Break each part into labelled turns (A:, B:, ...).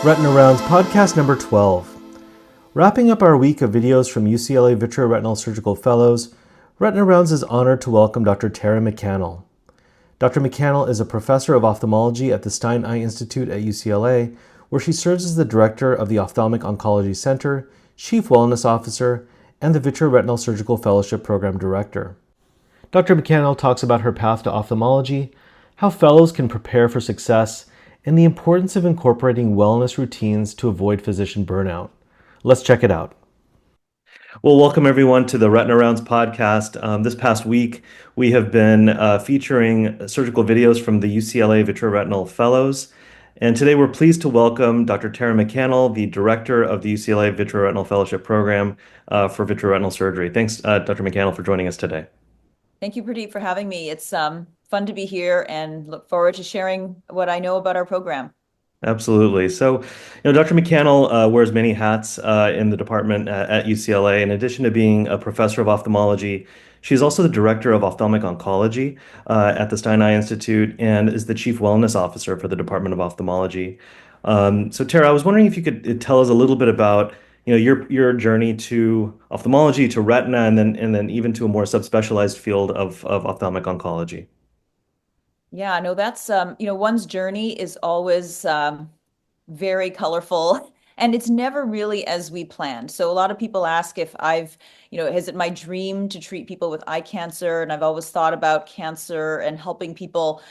A: Retina Rounds podcast number 12. Wrapping up our week of videos from UCLA vitreoretinal surgical fellows, Retina Rounds is honored to welcome Dr. Tara McCannel. Dr. McCannel is a professor of ophthalmology at the Stein Eye Institute at UCLA, where she serves as the director of the Ophthalmic Oncology Center, chief wellness officer, and the vitreoretinal surgical fellowship program director. Dr. McCannel talks about her path to ophthalmology, how fellows can prepare for success, and the importance of incorporating wellness routines to avoid physician burnout. Let's check it out. Well, welcome everyone to the Retina Rounds podcast. This past week, we have been featuring surgical videos from the UCLA Vitreoretinal Fellows. And today we're pleased to welcome Dr. Tara McCannel, the director of the UCLA Vitreoretinal Fellowship Program for vitreoretinal surgery. Thanks, Dr. McCannel, for joining us today.
B: Thank you, Pradeep, for having me. It's fun to be here and look forward to sharing what I know about our program.
A: Absolutely. So, Dr. McCannel wears many hats in the department at UCLA. In addition to being a professor of ophthalmology, she's also the director of ophthalmic oncology at the Stein Eye Institute and is the chief wellness officer for the Department of Ophthalmology. So, Tara, I was wondering if you could tell us a little bit about, your journey to ophthalmology, to retina, and then even to a more subspecialized field of ophthalmic oncology.
B: Yeah, no, that's one's journey is always very colorful and it's never really as we planned. So a lot of people ask if is it my dream to treat people with eye cancer? And I've always thought about cancer and helping people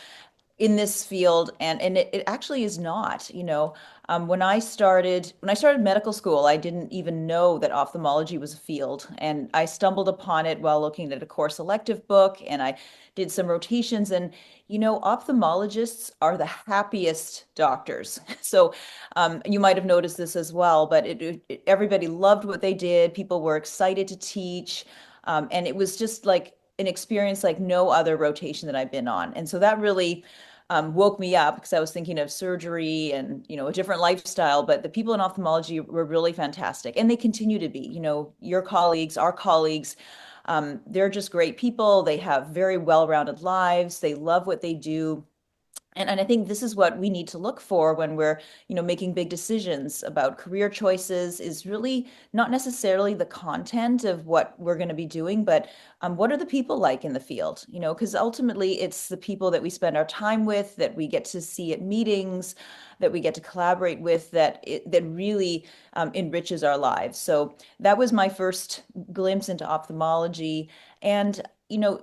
B: in this field, and it actually is not. When I started medical school, I didn't even know that ophthalmology was a field, and I stumbled upon it while looking at a course elective book, and I did some rotations. And ophthalmologists are the happiest doctors. So you might have noticed this as well, but everybody loved what they did. People were excited to teach, and it was just like an experience like no other rotation that I've been on. And so that really woke me up because I was thinking of surgery and, a different lifestyle. But the people in ophthalmology were really fantastic, and they continue to be. Your colleagues, our colleagues, they're just great people. They have very well-rounded lives. They love what they do. And I think this is what we need to look for when we're, making big decisions about career choices, is really not necessarily the content of what we're going to be doing, but what are the people like in the field? Because ultimately it's the people that we spend our time with, that we get to see at meetings, that we get to collaborate with, that really enriches our lives. So that was my first glimpse into ophthalmology. And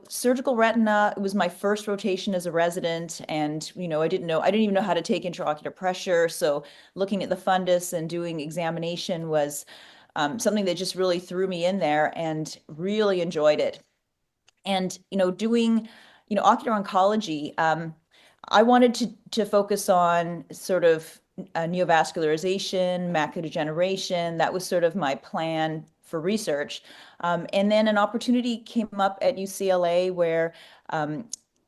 B: surgical retina, it was my first rotation as a resident. And, I didn't even know how to take intraocular pressure. So looking at the fundus and doing examination was something that just really threw me in there and really enjoyed it. And, doing, ocular oncology, I wanted to focus on sort of neovascularization, macular degeneration. That was sort of my plan for research. And then an opportunity came up at UCLA where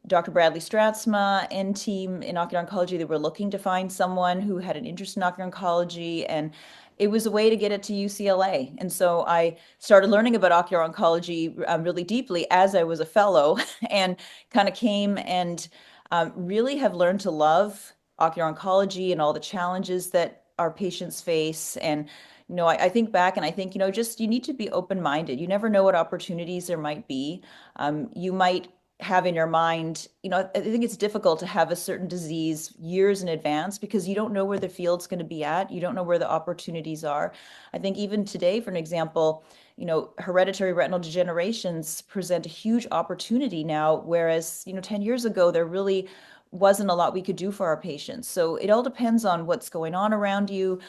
B: Dr. Bradley Stratsma and team in ocular oncology, they were looking to find someone who had an interest in ocular oncology, and it was a way to get it to UCLA. And so I started learning about ocular oncology really deeply as I was a fellow and kind of came and really have learned to love ocular oncology and all the challenges that our patients face. And I think back and I think, just you need to be open-minded. You never know what opportunities there might be. You might have in your mind, I think it's difficult to have a certain disease years in advance because you don't know where the field's going to be at. You don't know where the opportunities are. I think even today, for an example, hereditary retinal degenerations present a huge opportunity now, whereas, 10 years ago, there really wasn't a lot we could do for our patients. So it all depends on what's going on around you,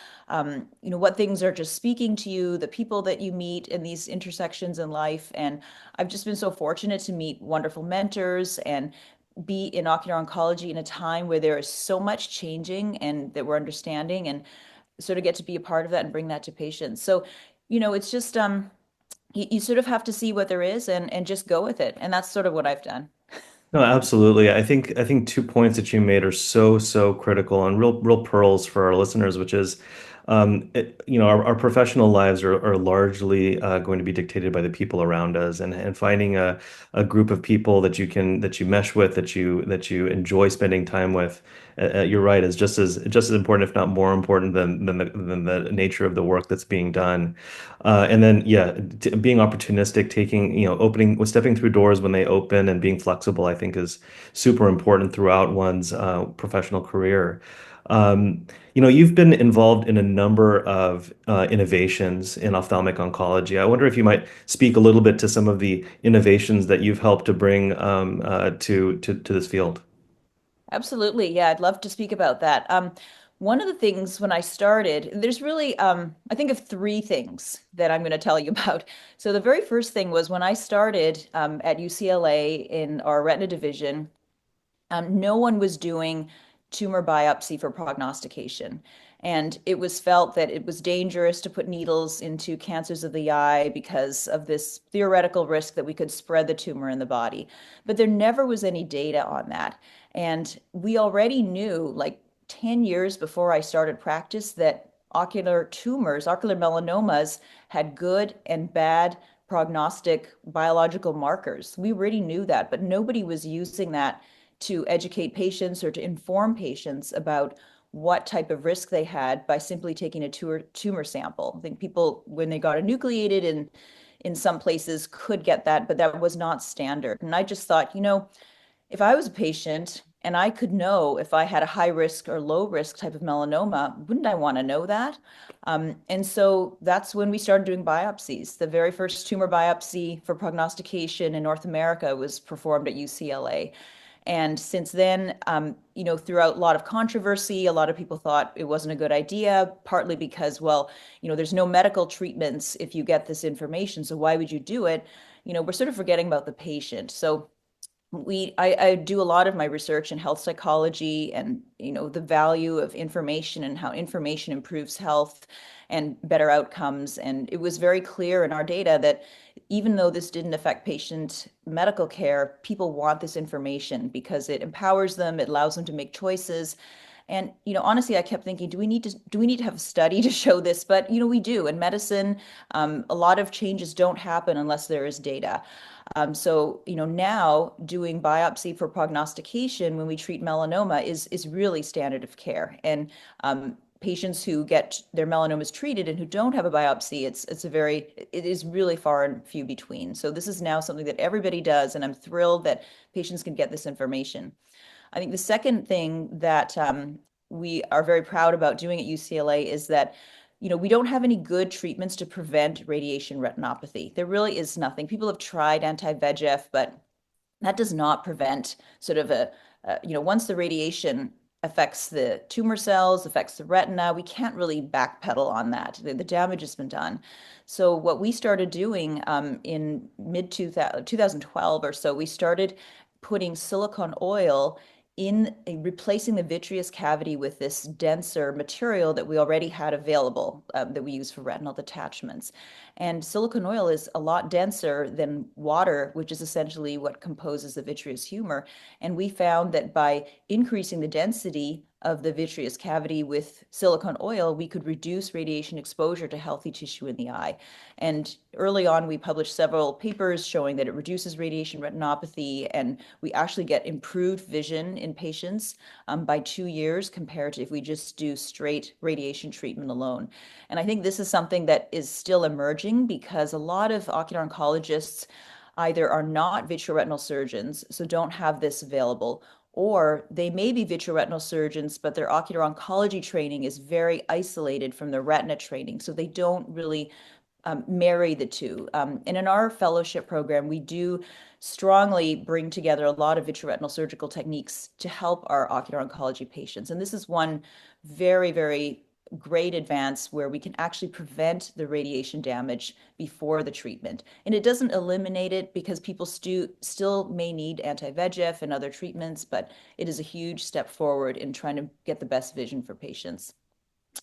B: what things are just speaking to you, the people that you meet in these intersections in life. And I've just been so fortunate to meet wonderful mentors and be in ocular oncology in a time where there is so much changing and that we're understanding, and sort of get to be a part of that and bring that to patients. So, it's just you sort of have to see what there is and just go with it. And that's sort of what I've done.
A: No, absolutely. I think 2 points that you made are so critical and real pearls for our listeners, which is our professional lives are largely going to be dictated by the people around us, and finding a group of people that you mesh with, that you enjoy spending time with. You're right, is just as important, if not more important, than the nature of the work that's being done. And then, yeah, being opportunistic, taking, stepping through doors when they open, and being flexible, I think is super important throughout one's professional career. You've been involved in a number of innovations in ophthalmic oncology. I wonder if you might speak a little bit to some of the innovations that you've helped to bring to this field.
B: Absolutely. Yeah, I'd love to speak about that. One of the things when I started, there's really, I think of three things that I'm going to tell you about. So the very first thing was when I started at UCLA in our retina division, no one was doing tumor biopsy for prognostication. And it was felt that it was dangerous to put needles into cancers of the eye because of this theoretical risk that we could spread the tumor in the body. But there never was any data on that. And we already knew, like 10 years before I started practice, that ocular tumors, ocular melanomas, had good and bad prognostic biological markers. We already knew that, but nobody was using that to educate patients or to inform patients about what type of risk they had by simply taking a tumor sample. I think people, when they got enucleated in some places, could get that, but that was not standard. And I just thought, if I was a patient and I could know if I had a high risk or low risk type of melanoma, wouldn't I want to know that? And so that's when we started doing biopsies. The very first tumor biopsy for prognostication in North America was performed at UCLA. And since then, throughout a lot of controversy, a lot of people thought it wasn't a good idea, partly because, well, there's no medical treatments if you get this information. So why would you do it? We're sort of forgetting about the patient. So I do a lot of my research in health psychology and the value of information and how information improves health and better outcomes. And it was very clear in our data that even though this didn't affect patient medical care, people want this information because it empowers them, it allows them to make choices. And honestly, I kept thinking, do we need to have a study to show this? But we do. In medicine, a lot of changes don't happen unless there is data. So, now doing biopsy for prognostication when we treat melanoma is really standard of care. And patients who get their melanomas treated and who don't have a biopsy, it is really far and few between. So this is now something that everybody does, and I'm thrilled that patients can get this information. I think the second thing that we are very proud about doing at UCLA is that we don't have any good treatments to prevent radiation retinopathy. There really is nothing. People have tried anti-VEGF, but that does not prevent sort of once the radiation affects the tumor cells, affects the retina, we can't really backpedal on that. The damage has been done. So what we started doing in mid 2012 or so, we started putting silicone oil in replacing the vitreous cavity with this denser material that we already had available that we use for retinal detachments. And silicone oil is a lot denser than water, which is essentially what composes the vitreous humor. And we found that by increasing the density of the vitreous cavity with silicone oil, we could reduce radiation exposure to healthy tissue in the eye. And early on, we published several papers showing that it reduces radiation retinopathy, and we actually get improved vision in patients by 2 years compared to if we just do straight radiation treatment alone. And I think this is something that is still emerging because a lot of ocular oncologists either are not vitreoretinal surgeons, so don't have this available, or they may be vitreoretinal surgeons, but their ocular oncology training is very isolated from their retina training, so they don't really marry the two. And in our fellowship program, we do strongly bring together a lot of vitreoretinal surgical techniques to help our ocular oncology patients. And this is one very, very great advance where we can actually prevent the radiation damage before the treatment. And it doesn't eliminate it because people still may need anti-VEGF and other treatments, but it is a huge step forward in trying to get the best vision for patients.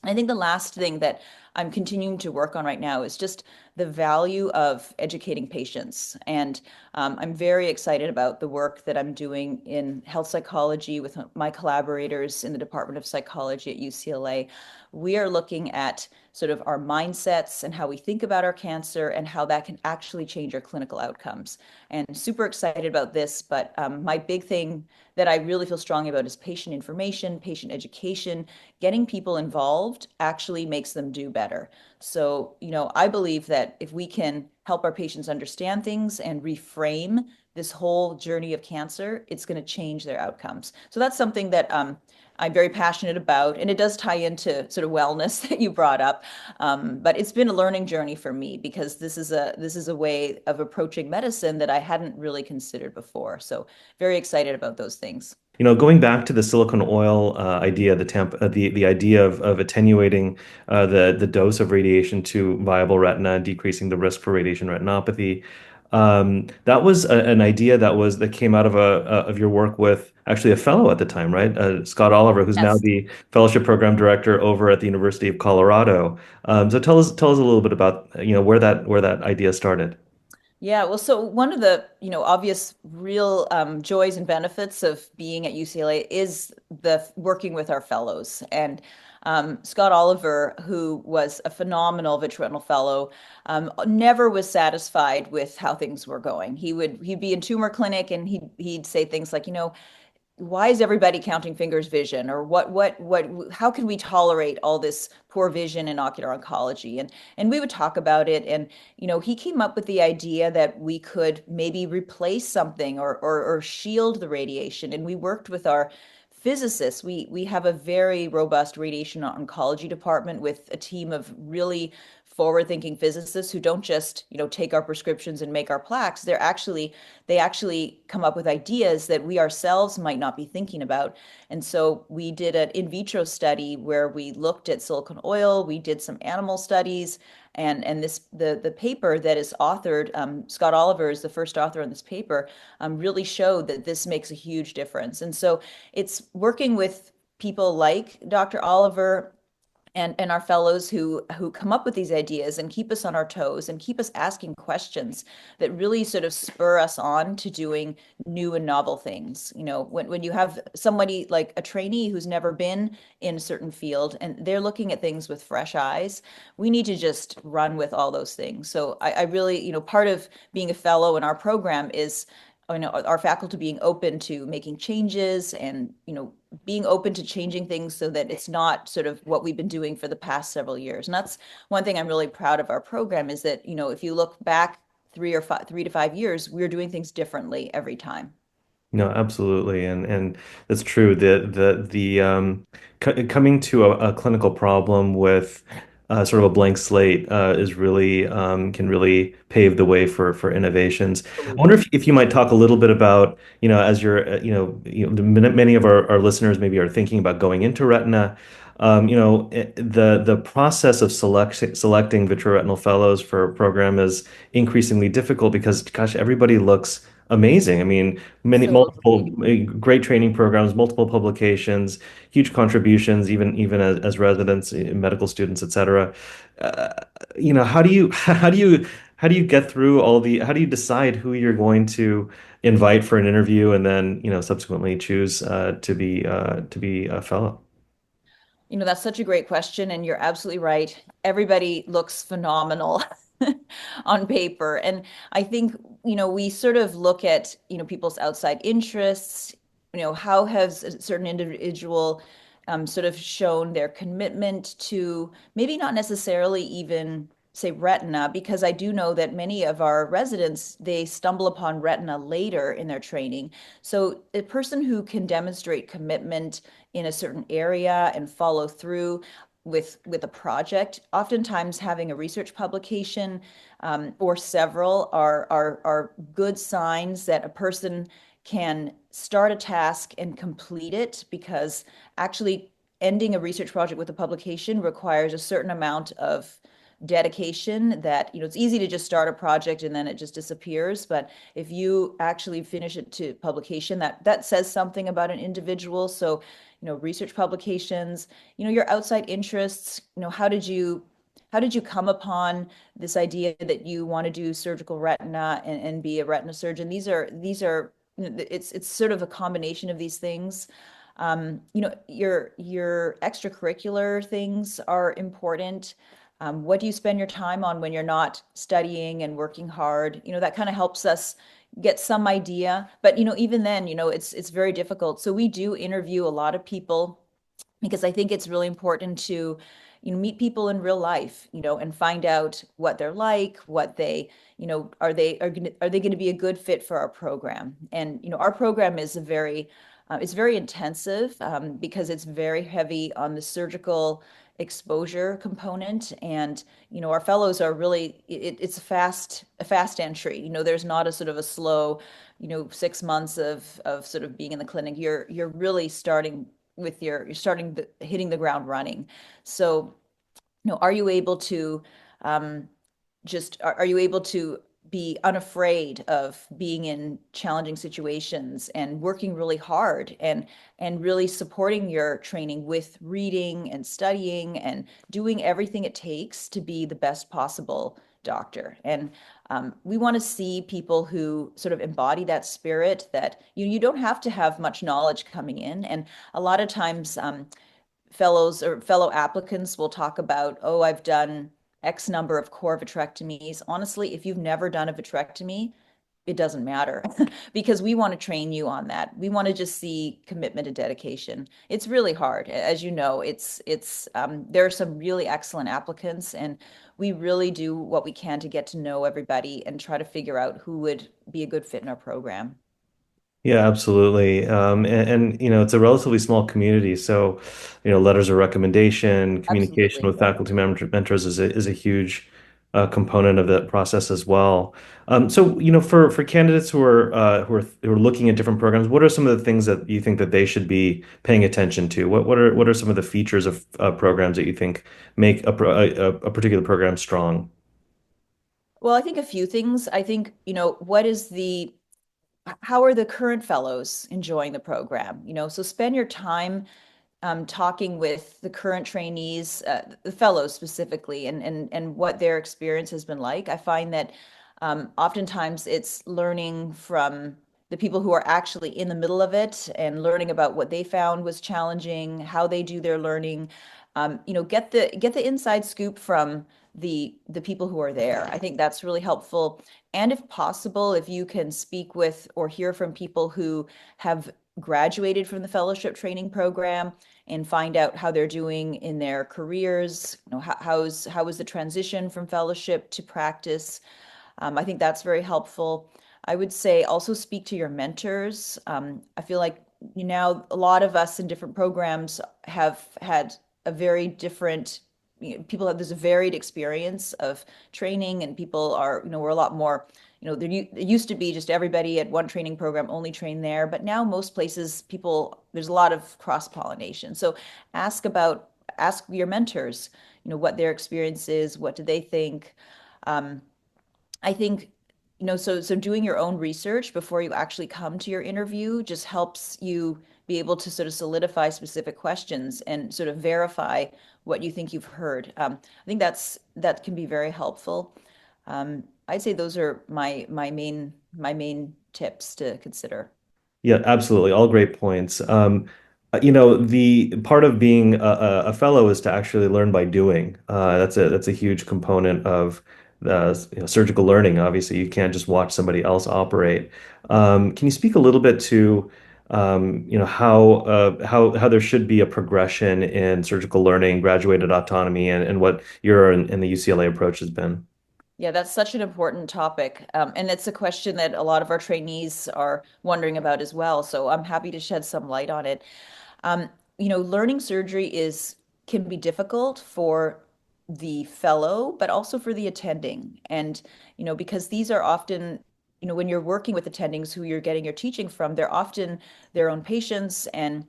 B: I think the last thing that I'm continuing to work on right now is just the value of educating patients. And I'm very excited about the work that I'm doing in health psychology with my collaborators in the Department of Psychology at UCLA. We are looking at sort of our mindsets and how we think about our cancer and how that can actually change our clinical outcomes. And super excited about this. But my big thing that I really feel strongly about is patient information, patient education. Getting people involved actually makes them do better. So, I believe that if we can help our patients understand things and reframe this whole journey of cancer, it's going to change their outcomes. So that's something that I'm very passionate about, and it does tie into sort of wellness that you brought up. But it's been a learning journey for me because this is a way of approaching medicine that I hadn't really considered before. So very excited about those things.
A: Going back to the silicone oil idea, the idea of attenuating the dose of radiation to viable retina, decreasing the risk for radiation retinopathy, that was an idea that came out of your work with actually a fellow at the time, right? Scott Oliver, who's now
B: Yes.
A: the fellowship program director over at the University of Colorado. So tell us a little bit about where that idea started.
B: Yeah, well, so one of the, obvious real joys and benefits of being at UCLA is the working with our fellows. And Scott Oliver, who was a phenomenal vitreoretinal fellow, never was satisfied with how things were going. He'd be in tumor clinic and he'd say things like, why is everybody counting fingers vision, or what how can we tolerate all this poor vision in ocular oncology? And we would talk about it, and he came up with the idea that we could maybe replace something, or shield the radiation. And we worked with our physicists. We have a very robust radiation oncology department with a team of really forward-thinking physicists who don't just, take our prescriptions and make our plaques. They actually come up with ideas that we ourselves might not be thinking about. And so we did an in vitro study where we looked at silicone oil, we did some animal studies, and the paper that is authored, Scott Oliver is the first author on this paper, really showed that this makes a huge difference. And so it's working with people like Dr. Oliver and our fellows who come up with these ideas and keep us on our toes and keep us asking questions that really sort of spur us on to doing new and novel things. When you have somebody like a trainee who's never been in a certain field and they're looking at things with fresh eyes, we need to just run with all those things. So I really, part of being a fellow in our program is, our faculty being open to making changes and, being open to changing things so that it's not sort of what we've been doing for the past several years. And that's one thing I'm really proud of our program is that, if you look back 3 to 5 years, we're doing things differently every time.
A: No, absolutely, and that's true. Coming to a clinical problem with sort of a blank slate is really can really pave the way for innovations. I wonder
B: Absolutely.
A: if you might talk a little bit about, as you're, many of our listeners maybe are thinking about going into retina. The process of selecting vitreoretinal fellows for a program is increasingly difficult because, gosh, everybody looks amazing. I mean, many
B: So
A: multiple
B: agreed.
A: great training programs, multiple publications, huge contributions, even as residents, medical students, etc. Uh, how do you how do you get through how do you decide who you're going to invite for an interview and then subsequently choose to be a fellow?
B: That's such a great question, and you're absolutely right. Everybody looks phenomenal on paper. And I think, we sort of look at, people's outside interests, how has a certain individual sort of shown their commitment to maybe not necessarily even say retina, because I do know that many of our residents, they stumble upon retina later in their training. So a person who can demonstrate commitment in a certain area and follow through with a project, oftentimes having a research publication or several are good signs that a person can start a task and complete it, because actually ending a research project with a publication requires a certain amount of dedication that, it's easy to just start a project and then it just disappears. But if you actually finish it to publication, that says something about an individual. So, research publications, your outside interests, how did you come upon this idea that you want to do surgical retina and be a retina surgeon? These are it's sort of a combination of these things. Your extracurricular things are important. What do you spend your time on when you're not studying and working hard? That kind of helps us get some idea. But even then, it's very difficult. So we do interview a lot of people because I think it's really important to, meet people in real life, and find out what they're like, what they, are they going to be a good fit for our program? And our program is it's very intensive because it's very heavy on the surgical exposure component, and our fellows are really it's a fast entry. There's not a sort of a slow 6 months of sort of being in the clinic. You're really starting with hitting the ground running. So, are you able to are you able to be unafraid of being in challenging situations and working really hard and really supporting your training with reading and studying and doing everything it takes to be the best possible doctor? And we want to see people who sort of embody that spirit, that you don't have to have much knowledge coming in. And a lot of times fellows or fellow applicants will talk about, oh, I've done X number of core vitrectomies. Honestly, if you've never done a vitrectomy, it doesn't matter because we want to train you on that. We want to just see commitment and dedication. It's really hard. As you know, there are some really excellent applicants, and we really do what we can to get to know everybody and try to figure out who would be a good fit in our program.
A: Yeah, absolutely. It's a relatively small community, so letters of recommendation, communication
B: Absolutely.
A: with faculty mentors is a huge component of that process as well. So, for candidates who are looking at different programs, what are some of the things that you think that they should be paying attention to? What are some of the features of programs that you think make a particular program strong?
B: Well, I think a few things. I think, how are the current fellows enjoying the program? So spend your time talking with the current trainees, the fellows specifically, and what their experience has been like. I find that oftentimes it's learning from the people who are actually in the middle of it and learning about what they found was challenging, how they do their learning. Get the inside scoop from the people who are there. I think that's really helpful. And if possible, if you can speak with or hear from people who have graduated from the fellowship training program and find out how they're doing in their careers, how was the transition from fellowship to practice. I think that's very helpful. I would say also speak to your mentors. I feel like a lot of us in different programs have had a very different, people have this varied experience of training, and people are, we're a lot more, it used to be just everybody at one training program only trained there, but now most places there's a lot of cross-pollination. So ask your mentors, what their experience is, what do they think? Um, I think, so doing your own research before you actually come to your interview just helps you be able to sort of solidify specific questions and sort of verify what you think you've heard. I think that can be very helpful. I'd say those are my main tips to consider.
A: Yeah, absolutely. All great points. The part of being a fellow is to actually learn by doing. That's a huge component of surgical learning. Obviously, you can't just watch somebody else operate. Can you speak a little bit to how there should be a progression in surgical learning, graduated autonomy, and what your and the UCLA approach has been?
B: Yeah, that's such an important topic. And it's a question that a lot of our trainees are wondering about as well. So I'm happy to shed some light on it. Learning surgery can be difficult for the fellow, but also for the attending. And, because these are often, when you're working with attendings who you're getting your teaching from, they're often their own patients. And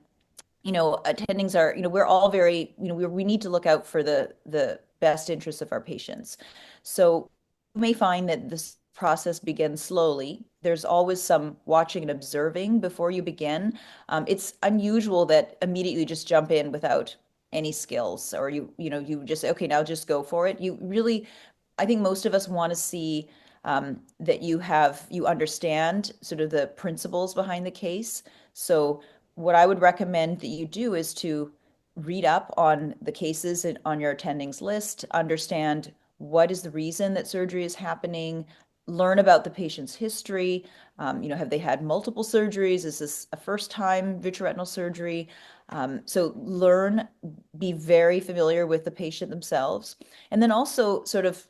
B: attendings are, we're all very, we need to look out for the best interests of our patients. So you may find that this process begins slowly. There's always some watching and observing before you begin. It's unusual that immediately just jump in without any skills, or you just say, okay, now just go for it. You really, I think most of us want to see that you understand sort of the principles behind the case. So what I would recommend that you do is to read up on the cases on your attendings list, understand what is the reason that surgery is happening, learn about the patient's history. Have they had multiple surgeries? Is this a first time vitreoretinal surgery? So learn, be very familiar with the patient themselves, and then also sort of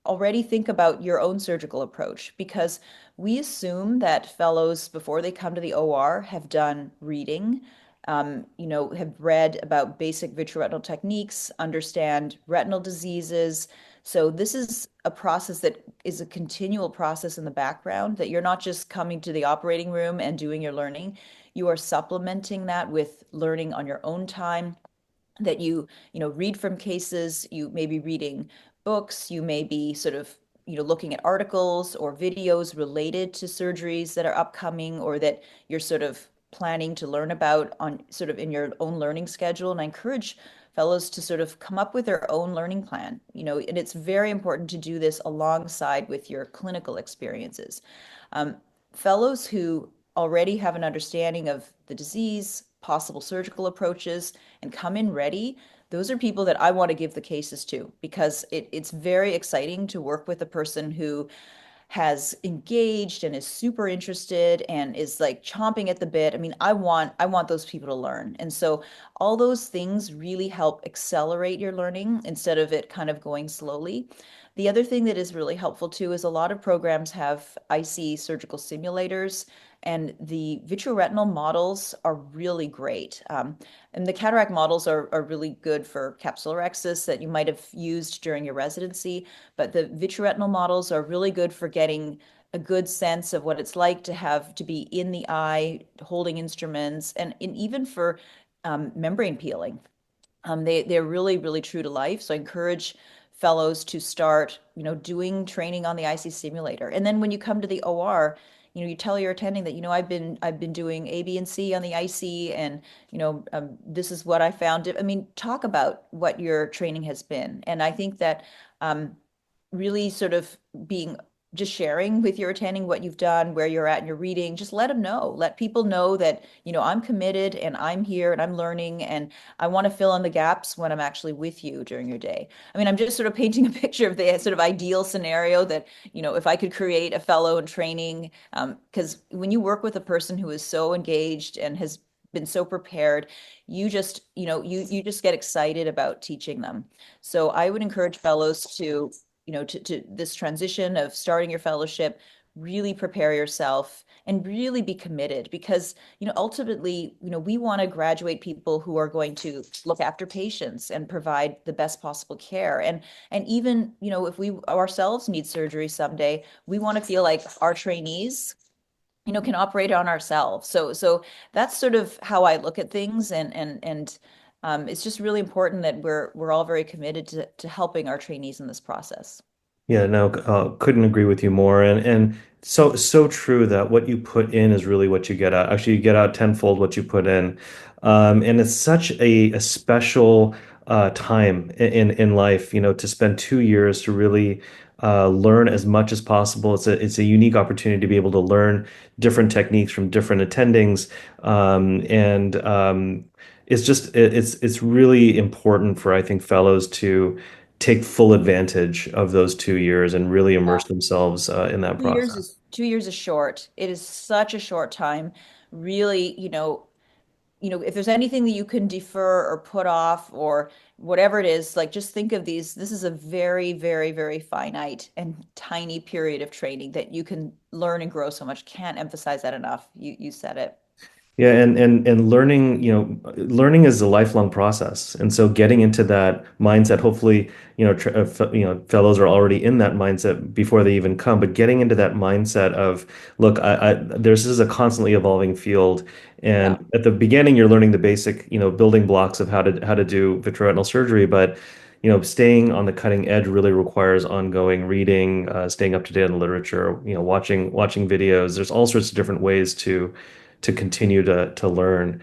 B: already think about your own surgical approach, because we assume that fellows, before they come to the OR, have done reading, have read about basic vitreoretinal techniques, understand retinal diseases. So this is a process that is a continual process in the background, that you're not just coming to the operating room and doing your learning. You are supplementing that with learning on your own time, that read from cases. You may be reading books, you may be sort of looking at articles or videos related to surgeries that are upcoming, or that you're sort of planning to learn about on sort of in your own learning schedule. And I encourage fellows to sort of come up with their own learning plan, and it's very important to do this alongside with your clinical experiences. um, Fellows who already have an understanding of the disease, possible surgical approaches, and come in ready, those are people that I want to give the cases to, because it's very exciting to work with a person who has engaged and is super interested and is like chomping at the bit. I mean, I want those people to learn. And so all those things really help accelerate your learning instead of it kind of going slowly. The other thing that is really helpful too is a lot of programs have IC surgical simulators, and the vitreoretinal models are really great. And the cataract models are really good for capsulorhexis that you might have used during your residency, but the vitreoretinal models are really good for getting a good sense of what it's like to be in the eye, holding instruments, and even for membrane peeling. They're really, really true to life. So I encourage fellows to start, doing training on the IC simulator. And then when you come to the OR, you tell your attending that, I've been doing A, B, and C on the IC, and this is what I found. I mean, talk about what your training has been. And I think that really sort of being just sharing with your attending what you've done, where you're at in your reading, just let them know. Let people know that, I'm committed and I'm here and I'm learning, and I want to fill in the gaps when I'm actually with you during your day. I mean, I'm just sort of painting a picture of the sort of ideal scenario that, if I could create a fellow in training, because when you work with a person who is so engaged and has been so prepared, you just get excited about teaching them. So I would encourage fellows to to this transition of starting your fellowship, really prepare yourself and really be committed, because, ultimately, we want to graduate people who are going to look after patients and provide the best possible care. And even, if we ourselves need surgery someday, we want to feel like our trainees, can operate on ourselves. So that's sort of how I look at things. And it's just really important that we're all very committed to helping our trainees in this process.
A: Yeah, no, couldn't agree with you more. And so true that what you put in is really what you get out. Actually, you get out tenfold what you put in. And it's such a special time in life, to spend 2 years to really learn as much as possible. It's a unique opportunity to be able to learn different techniques from different attendings. And it's really important for, I think, fellows to take full advantage of those 2 years and really immerse themselves in that
B: 2 years
A: process.
B: is 2 years is short. It is such a short time. Really, if there's anything that you can defer or put off or whatever it is, like just think of these. This is a very, very, very finite and tiny period of training that you can learn and grow so much. Can't emphasize that enough. You said it.
A: Yeah, and learning, learning is a lifelong process. And so getting into that mindset, hopefully, fellows are already in that mindset before they even come, but getting into that mindset of, look, this is a constantly evolving field. And
B: Yeah.
A: at the beginning, you're learning the basic, building blocks of how to do vitreoretinal surgery. But staying on the cutting edge really requires ongoing reading, staying up to date on the literature, watching videos. There's all sorts of different ways to continue to learn.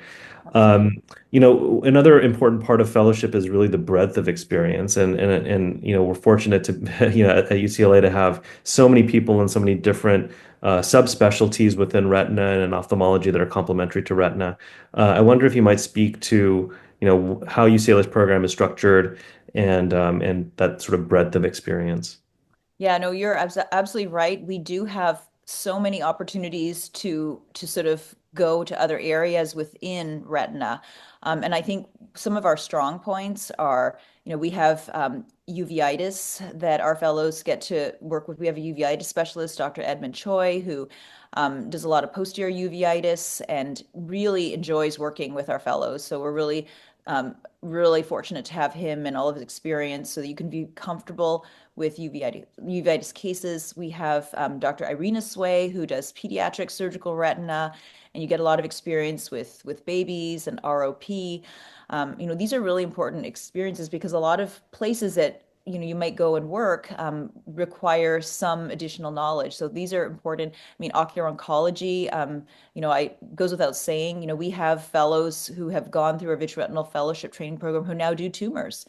B: Absolutely.
A: Um, Another important part of fellowship is really the breadth of experience, and we're fortunate to at UCLA to have so many people and so many different subspecialties within retina and ophthalmology that are complementary to retina. I wonder if you might speak to how UCLA's program is structured and that sort of breadth of experience.
B: Yeah, no, you're absolutely right. We do have so many opportunities to sort of go to other areas within retina. And I think some of our strong points are, we have uveitis that our fellows get to work with. We have a uveitis specialist, Dr. Edmund Choi, who does a lot of posterior uveitis and really enjoys working with our fellows. So we're really fortunate to have him and all of his experience so that you can be comfortable with uveitis cases. We have Dr. Irina Sway, who does pediatric surgical retina, and you get a lot of experience with babies and ROP. These are really important experiences because a lot of places that you might go and work require some additional knowledge. So these are important. I mean, ocular oncology, I goes without saying, we have fellows who have gone through a vitreoretinal fellowship training program who now do tumors.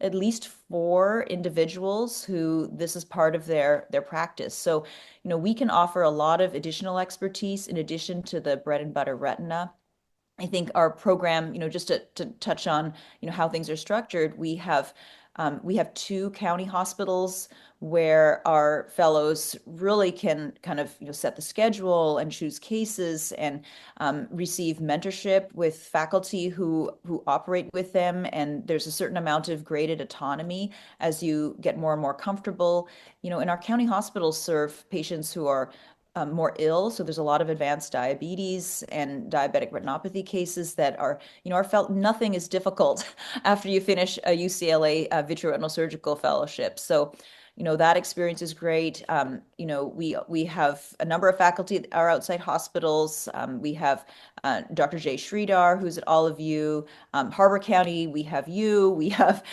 B: At least four individuals who this is part of their practice. So, we can offer a lot of additional expertise in addition to the bread and butter retina. I think our program, just to touch on, how things are structured, we have two county hospitals where our fellows really can kind of, set the schedule and choose cases and receive mentorship with faculty who operate with them. And there's a certain amount of graded autonomy as you get more and more comfortable. And our county hospitals serve patients who are more ill. So there's a lot of advanced diabetes and diabetic retinopathy cases that are felt nothing is difficult after you finish a UCLA vitreoretinal surgical fellowship. So, that experience is great. We have a number of faculty that are outside hospitals. We have Dr. Jay Sridhar, who's at all of you. Harbor County, we have you. We have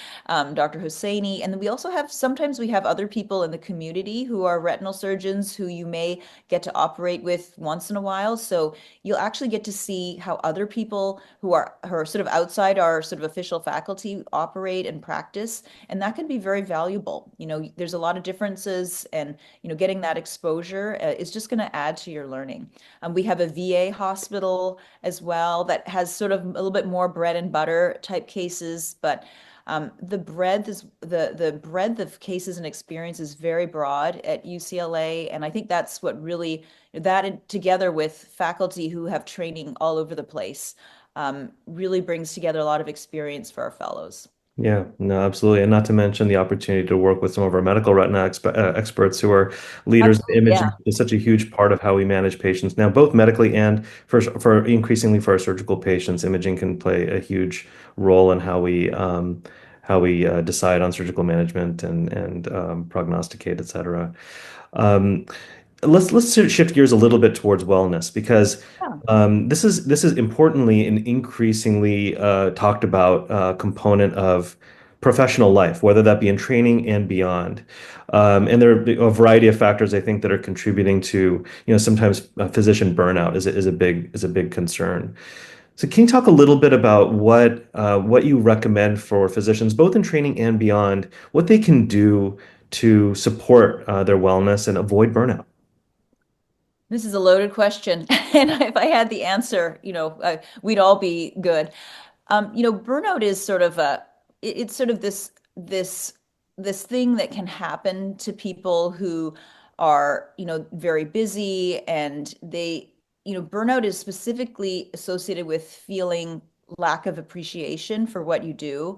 B: Dr. Hosseini. And then we also sometimes we have other people in the community who are retinal surgeons who you may get to operate with once in a while. So you'll actually get to see how other people who are sort of outside our sort of official faculty operate and practice. And that can be very valuable. There's a lot of differences, and getting that exposure is just going to add to your learning. We have a VA hospital as well that has sort of a little bit more bread and butter type cases, but the breadth of cases and experience is very broad at UCLA, and I think that's what really together with faculty who have training all over the place really brings together a lot of experience for our fellows.
A: Yeah, no, absolutely. And not to mention the opportunity to work with some of our medical retina experts who are leaders in
B: Absolutely,
A: imaging
B: yeah.
A: is such a huge part of how we manage patients now, both medically and for increasingly for our surgical patients. Imaging can play a huge role in how we decide on surgical management and prognosticate, et cetera. Um, let's shift gears a little bit towards wellness because
B: Yeah.
A: this is importantly an increasingly talked about component of professional life, whether that be in training and beyond. And there are a variety of factors I think that are contributing to, sometimes physician burnout is a big concern. So can you talk a little bit about what you recommend for physicians, both in training and beyond, what they can do to support their wellness and avoid burnout?
B: This is a loaded question, and if I had the answer, we'd all be good. Burnout is sort of it's sort of this thing that can happen to people who are, very busy, and burnout is specifically associated with feeling lack of appreciation for what you do.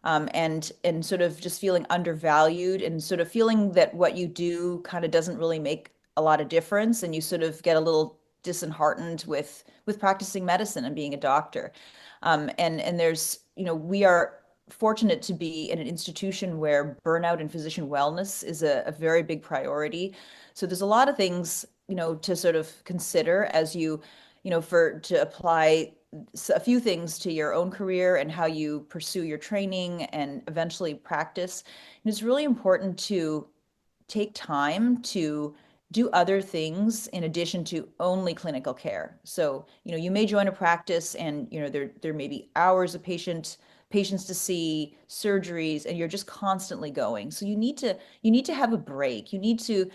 B: And sort of just feeling undervalued and sort of feeling that what you do kind of doesn't really make a lot of difference, and you sort of get a little disheartened with practicing medicine and being a doctor. And there's, we are fortunate to be in an institution where burnout and physician wellness is a very big priority. So there's a lot of things, to sort of consider as to apply a few things to your own career and how you pursue your training and eventually practice. And it's really important to take time to do other things in addition to only clinical care. So, you may join a practice and, there may be hours of patients to see, surgeries, and you're just constantly going. So you need to have a break. You need to,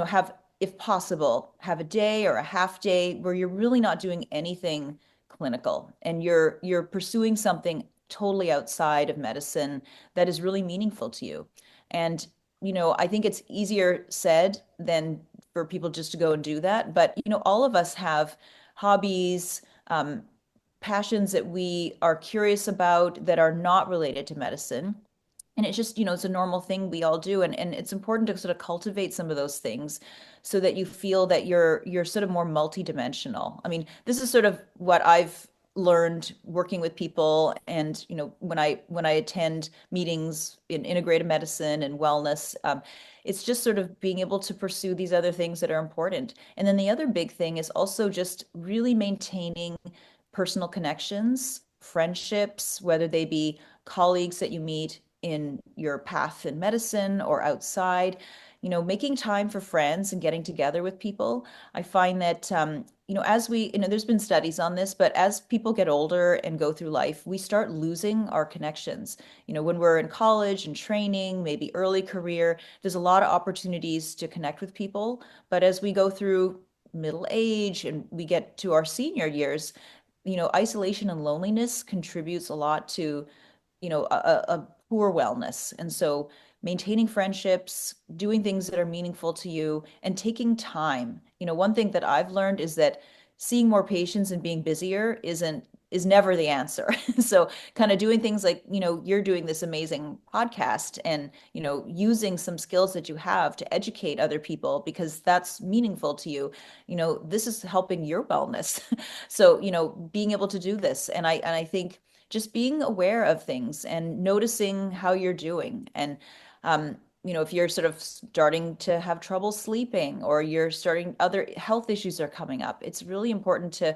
B: have, if possible, have a day or a half day where you're really not doing anything clinical and you're pursuing something totally outside of medicine that is really meaningful to you. And I think it's easier said than for people just to go and do that. But, all of us have hobbies, passions that we are curious about that are not related to medicine. And it's just, it's a normal thing we all do. And it's important to sort of cultivate some of those things so that you feel that you're sort of more multidimensional. I mean, this is sort of what I've learned working with people and when I attend meetings in integrative medicine and wellness, it's just sort of being able to pursue these other things that are important. And then the other big thing is also just really maintaining personal connections, friendships, whether they be colleagues that you meet in your path in medicine or outside, making time for friends and getting together with people. I find that, as there's been studies on this, but as people get older and go through life, we start losing our connections. When we're in college and training, maybe early career, there's a lot of opportunities to connect with people. But as we go through middle age and we get to our senior years, isolation and loneliness contributes a lot to, a poor wellness. And so maintaining friendships, doing things that are meaningful to you, and taking time. One thing that I've learned is that seeing more patients and being busier is never the answer. So kind of doing things like, you're doing this amazing podcast and, using some skills that you have to educate other people because that's meaningful to you. This is helping your wellness. So, being able to do this. And I think just being aware of things and noticing how you're doing. And, if you're sort of starting to have trouble sleeping or you're starting other health issues are coming up, it's really important to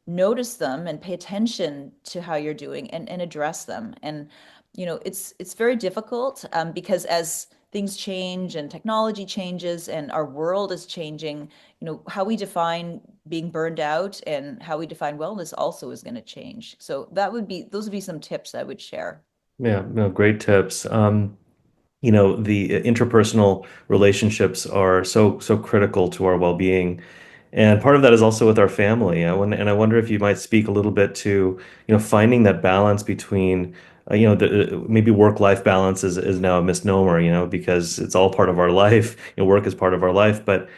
B: notice them and pay attention to how you're doing and address them. And, it's very difficult because as things change and technology changes and our world is changing, how we define being burned out and how we define wellness also is going to change. So those would be some tips I would share.
A: Yeah, no, great tips. The interpersonal relationships are so critical to our well-being. And part of that is also with our family. And I wonder if you might speak a little bit to, finding that balance between, maybe work-life balance is now a misnomer, because it's all part of our life. Work is part of our life, but,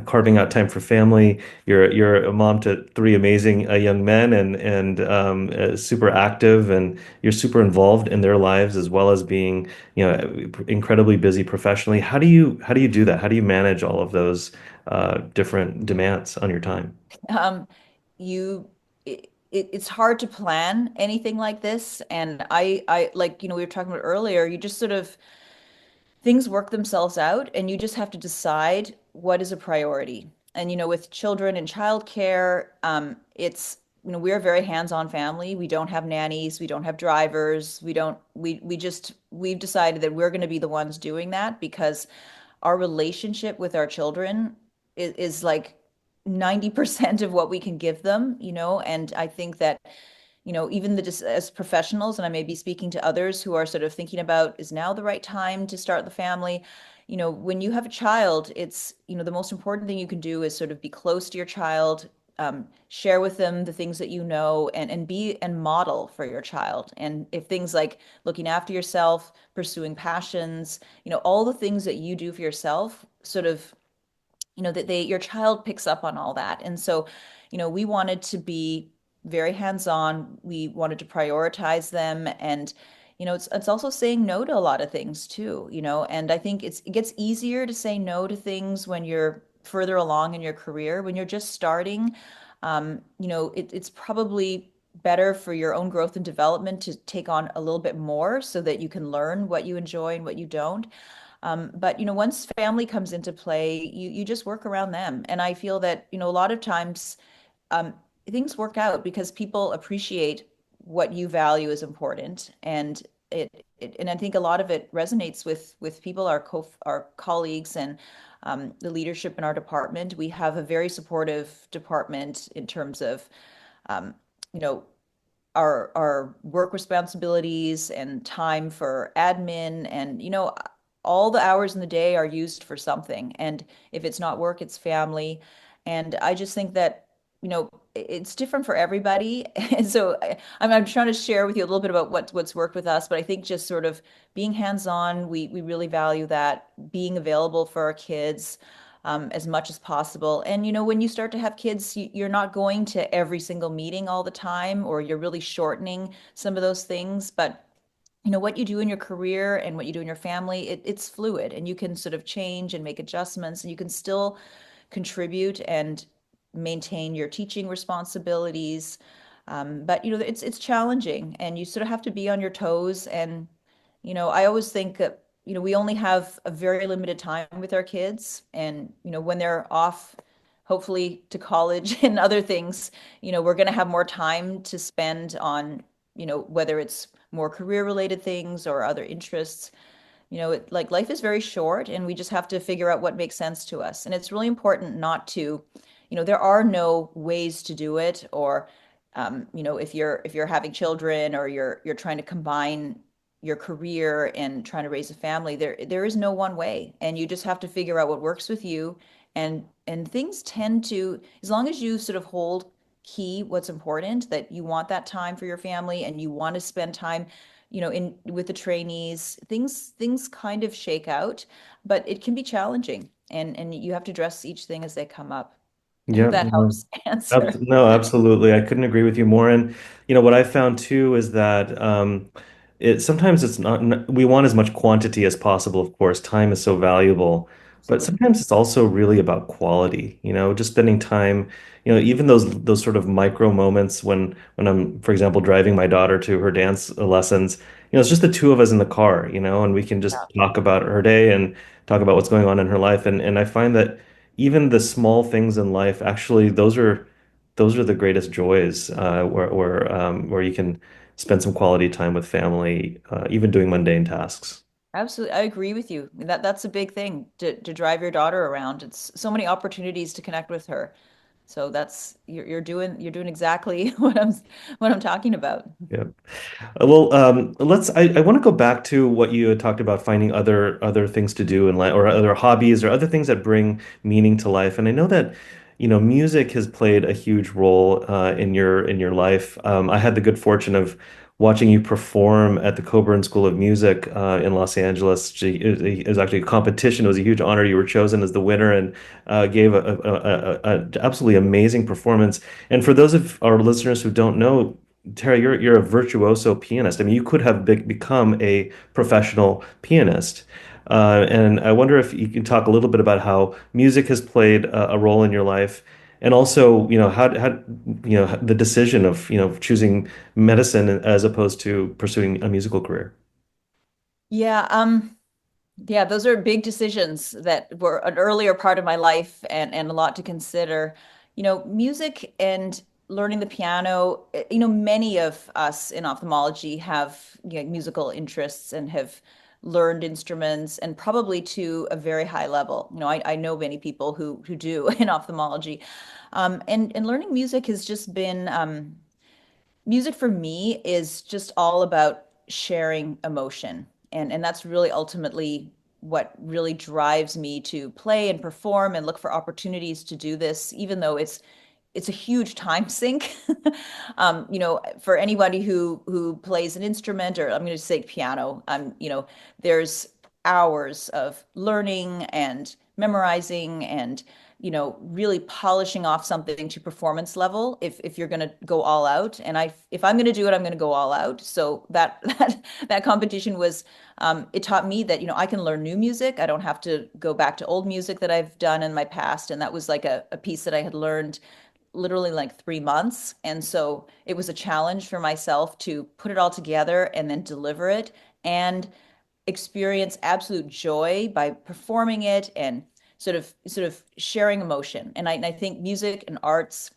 A: carving out time for family. You're a mom to three amazing young men and super active, and you're super involved in their lives as well as being, incredibly busy professionally. How do you do that? How do you manage all of those different demands on your time?
B: Um, you, it's hard to plan anything like this. And I like, we were talking about earlier, you just sort of things work themselves out and you just have to decide what is a priority. And with children and childcare, it's we're a very hands-on family. We don't have nannies, we don't have drivers, we've decided that we're going to be the ones doing that because our relationship with our children is like 90% of what we can give them, and I think that even as professionals, and I may be speaking to others who are sort of thinking about, is now the right time to start the family? When you have a child, it's, the most important thing you can do is sort of be close to your child, share with them the things that and be and model for your child. And if things like looking after yourself, pursuing passions, all the things that you do for yourself, sort of that your child picks up on all that. And so, we wanted to be very hands-on. We wanted to prioritize them. And, it's also saying no to a lot of things too, and I think it gets easier to say no to things when you're further along in your career. When you're just starting, it's probably better for your own growth and development to take on a little bit more so that you can learn what you enjoy and what you don't. But once family comes into play, you just work around them. And I feel that, a lot of times, um, things work out because people appreciate what you value is important, and and I think a lot of it resonates with people, our colleagues, and the leadership in our department. We have a very supportive department in terms of um, you know our work responsibilities and time for admin, and all the hours in the day are used for something, and if it's not work, it's family. And I just think that it's different for everybody. And so I'm trying to share with you a little bit about what's worked with us, but I think just sort of being hands-on, we really value that, being available for our kids as much as possible. And when you start to have kids, you're not going to every single meeting all the time, or you're really shortening some of those things. But what you do in your career and what you do in your family, it's fluid, and you can sort of change and make adjustments, and you can still contribute and maintain your teaching responsibilities. But it's challenging, and you sort of have to be on your toes. And I always think that we only have a very limited time with our kids, and when they're off, hopefully to college and other things, we're going to have more time to spend on whether it's more career related things or other interests. Like life is very short, and we just have to figure out what makes sense to us. And it's really important not to, there are no ways to do it, or if you're having children, or you're trying to combine your career and trying to raise a family, there is no one way, and you just have to figure out what works with you. And things tend to, as long as you sort of hold key what's important, that you want that time for your family and you want to spend time in with the trainees, things kind of shake out, but it can be challenging, and you have to address each thing as they come up. I hope
A: Yeah,
B: that
A: no,
B: helps answer.
A: No, absolutely. I couldn't agree with you more. And what I found too is that sometimes it's not, we want as much quantity as possible, of course. Time is so valuable, but
B: Absolutely.
A: sometimes it's also really about quality, just spending time, even those sort of micro moments when I'm, for example, driving my daughter to her dance lessons, it's just the two of us in the car, and we can just talk about her day and talk about what's going on in her life. And I find that even the small things in life, actually, those are the greatest joys, where you can spend some quality time with family, even doing mundane tasks.
B: Absolutely. I agree with you. That's a big thing to drive your daughter around. It's so many opportunities to connect with her. So that's you're doing exactly what I'm talking about.
A: Yeah. Well, I want to go back to what you had talked about, finding other things to do in life, or other hobbies, or other things that bring meaning to life. And I know that, music has played a huge role in your life. I had the good fortune of watching you perform at the Coburn School of Music in Los Angeles. It was actually a competition. It was a huge honor. You were chosen as the winner, and gave a absolutely amazing performance. And for those of our listeners who don't know, Tara, you're a virtuoso pianist. I mean, you could have become a professional pianist. And I wonder if you can talk a little bit about how music has played a role in your life, and also, how the decision of, choosing medicine as opposed to pursuing a musical career.
B: Yeah, yeah, those are big decisions that were an earlier part of my life, and a lot to consider. Music and learning the piano, many of us in ophthalmology have musical interests and have learned instruments, and probably to a very high level. I know many people who do in ophthalmology. And learning music has just been music for me is just all about sharing emotion. And that's really ultimately what really drives me to play and perform and look for opportunities to do this, even though it's a huge time sink. For anybody who plays an instrument, or I'm going to say piano, there's hours of learning and memorizing, and really polishing off something to performance level if you're going to go all out. And if I'm going to do it, I'm going to go all out. So that competition was, it taught me that I can learn new music. I don't have to go back to old music that I've done in my past. And that was like a piece that I had learned literally like 3 months. And so it was a challenge for myself to put it all together and then deliver it, and experience absolute joy by performing it, and sort of sharing emotion. And I think music and arts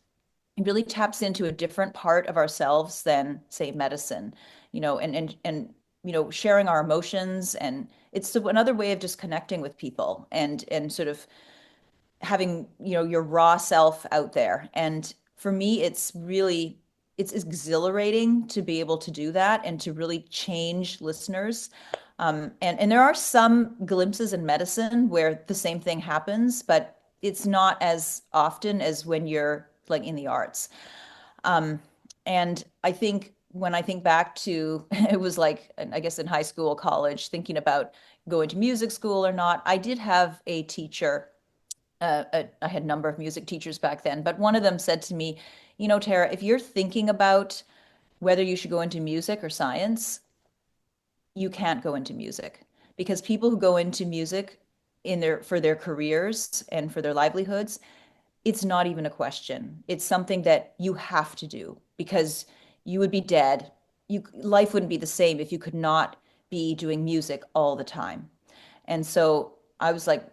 B: it really taps into a different part of ourselves than, say, medicine, sharing our emotions, and it's another way of just connecting with people and sort of having, your raw self out there. And for me, it's exhilarating to be able to do that and to really change listeners. And there are some glimpses in medicine where the same thing happens, but it's not as often as when you're like in the arts. Um, and I think when I think back to it was like, I guess in high school, college, thinking about going to music school or not, I did have a teacher. I had a number of music teachers back then, but one of them said to me, Tara, if you're thinking about whether you should go into music or science, you can't go into music, because people who go into music for their careers and for their livelihoods, it's not even a question. It's something that you have to do because you would be dead. Life wouldn't be the same if you could not be doing music all the time. And so I was like,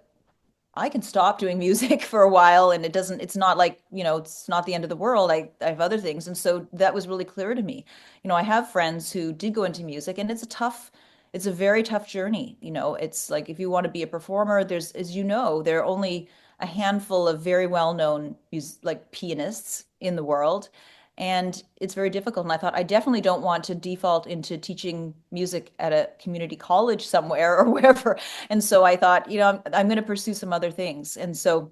B: I can stop doing music for a while, and it's not like, it's not the end of the world. I have other things. And so that was really clear to me. I have friends who did go into music, and it's a very tough journey. It's like, if you want to be a performer, as there are only a handful of very well-known like pianists in the world. And it's very difficult. And I thought, I definitely don't want to default into teaching music at a community college somewhere or wherever. And so I thought, I'm going to pursue some other things. And so,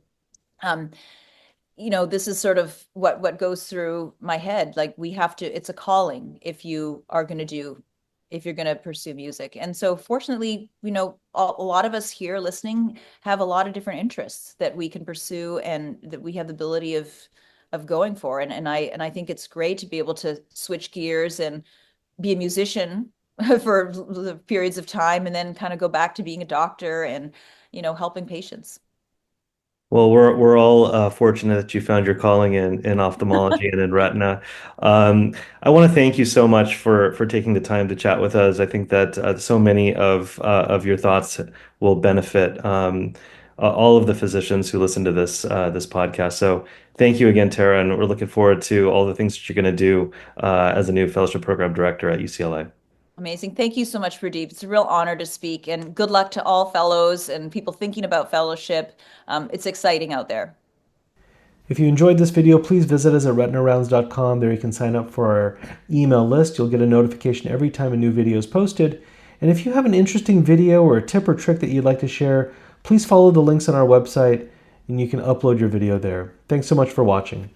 B: um, this is sort of what goes through my head. Like, it's a calling if you're going to pursue music. And so fortunately, a lot of us here listening have a lot of different interests that we can pursue and that we have the ability of going for. And I think it's great to be able to switch gears and be a musician for the periods of time, and then kind of go back to being a doctor and, helping patients.
A: Well, we're all fortunate that you found your calling in ophthalmology and in retina. I want to thank you so much for taking the time to chat with us. I think that so many of your thoughts will benefit all of the physicians who listen to this podcast. So thank you again, Tara, and we're looking forward to all the things that you're going to do as a new fellowship program director at UCLA.
B: Amazing. Thank you so much, Pradeep. It's a real honor to speak, and good luck to all fellows and people thinking about fellowship. It's exciting out there.
A: If you enjoyed this video, please visit us at RetinaRounds.com. There you can sign up for our email list. You'll get a notification every time a new video is posted. And if you have an interesting video or a tip or trick that you'd like to share, please follow the links on our website and you can upload your video there. Thanks so much for watching.